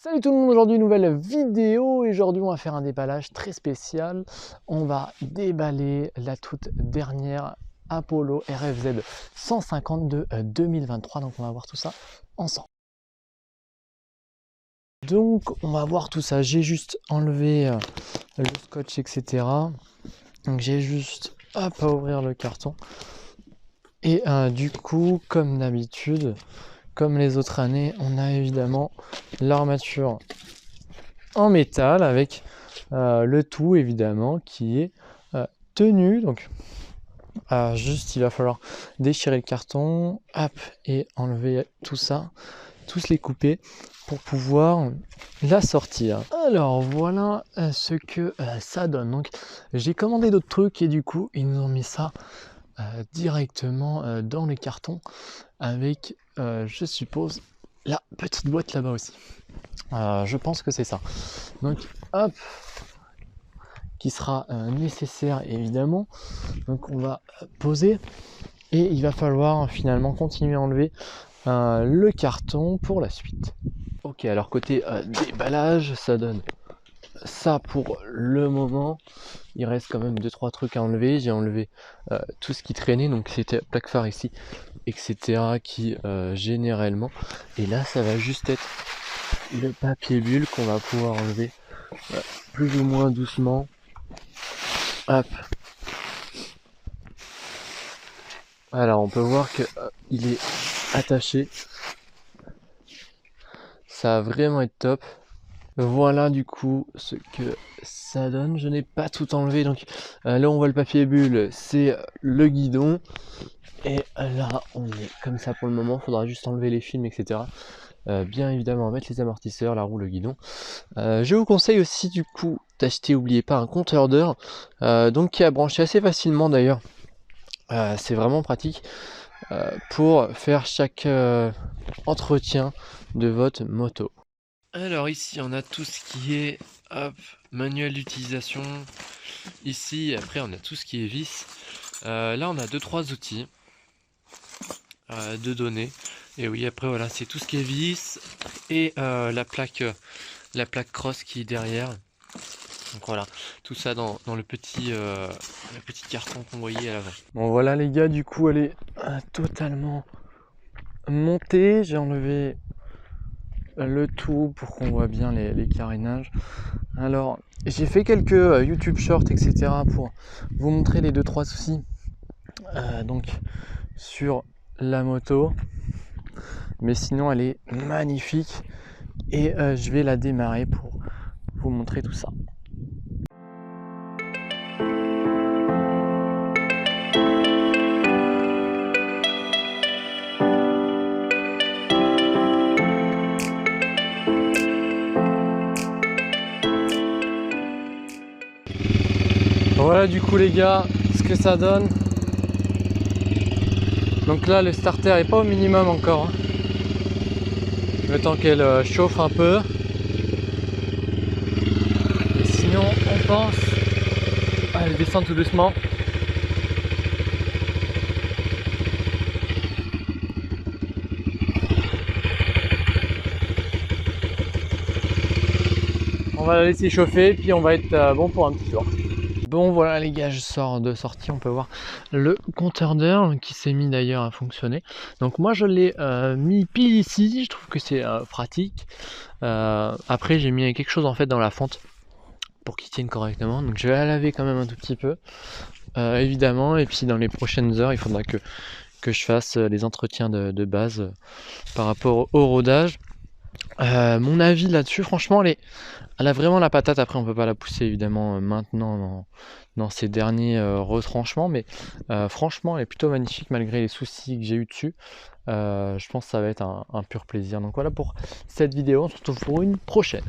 Salut tout le monde, aujourd'hui nouvelle vidéo et aujourd'hui on va faire un déballage très spécial. On va déballer la toute dernière Apollo RFZ 150 de 2023, donc on va voir tout ça ensemble. Donc on va voir tout ça, j'ai juste enlevé le scotch etc. Donc j'ai juste à ouvrir le carton et du coup comme d'habitude, comme les autres années, on a évidemment l'armature en métal avec le tout évidemment qui est tenu. Donc juste il va falloir déchirer le carton, hop, et enlever tout ça, tous les couper pour pouvoir la sortir. Alors voilà ce que ça donne. Donc j'ai commandé d'autres trucs et du coup ils nous ont mis ça directement dans les cartons avec je suppose la petite boîte là-bas aussi. Je pense que c'est ça. Donc hop, qui sera nécessaire évidemment. Donc on va poser et il va falloir finalement continuer à enlever le carton pour la suite. Ok, alors côté déballage, ça donne ça pour le moment. Il reste quand même 2-3 trucs à enlever. J'ai enlevé tout ce qui traînait, donc c'était plaque phare ici, etc. qui généralement. Et là, ça va juste être le papier bulle qu'on va pouvoir enlever plus ou moins doucement. Hop. Alors on peut voir que il est attaché. Ça va vraiment être top. Voilà du coup ce que ça donne. Je n'ai pas tout enlevé, donc là on voit le papier bulle, c'est le guidon. Et là on est comme ça pour le moment. Il faudra juste enlever les films, etc. Bien évidemment mettre les amortisseurs, la roue, le guidon. Je vous conseille aussi du coup d'acheter, n'oubliez pas, un compteur d'heures, donc qui est à brancher assez facilement d'ailleurs. C'est vraiment pratique pour faire chaque entretien de votre moto. Alors ici on a tout ce qui est hop, manuel d'utilisation. Ici après on a tout ce qui est vis. Là on a 2-3 outils de données. Et oui, après voilà, c'est tout ce qui est vis et la plaque cross qui est derrière. Donc voilà, tout ça dans le petit carton qu'on voyait à l'avant. Bon voilà les gars, du coup elle est totalement montée. J'ai enlevé le tout pour qu'on voit bien les carénages. Alors j'ai fait quelques YouTube shorts etc. pour vous montrer les 2-3 soucis donc sur la moto. Mais sinon elle est magnifique et je vais la démarrer pour vous montrer tout ça. Voilà du coup les gars ce que ça donne. Donc là le starter est pas au minimum encore, hein. Le temps qu'elle chauffe un peu. Et sinon on pense à elle descend tout doucement. On va la laisser chauffer puis on va être bon pour un petit tour. Bon voilà les gars, je sors de sortie, on peut voir le compteur d'heure qui s'est mis d'ailleurs à fonctionner. Donc moi je l'ai mis pile ici, je trouve que c'est pratique. Après j'ai mis quelque chose en fait dans la fente pour qu'il tienne correctement. Donc je vais la laver quand même un tout petit peu, évidemment. Et puis dans les prochaines heures, il faudra que je fasse les entretiens de base par rapport au rodage. Mon avis là-dessus, franchement, elle a vraiment la patate. Après, on peut pas la pousser évidemment maintenant dans ces derniers retranchements, mais franchement, elle est plutôt magnifique malgré les soucis que j'ai eu dessus. Je pense que ça va être un pur plaisir. Donc voilà pour cette vidéo. On se retrouve pour une prochaine.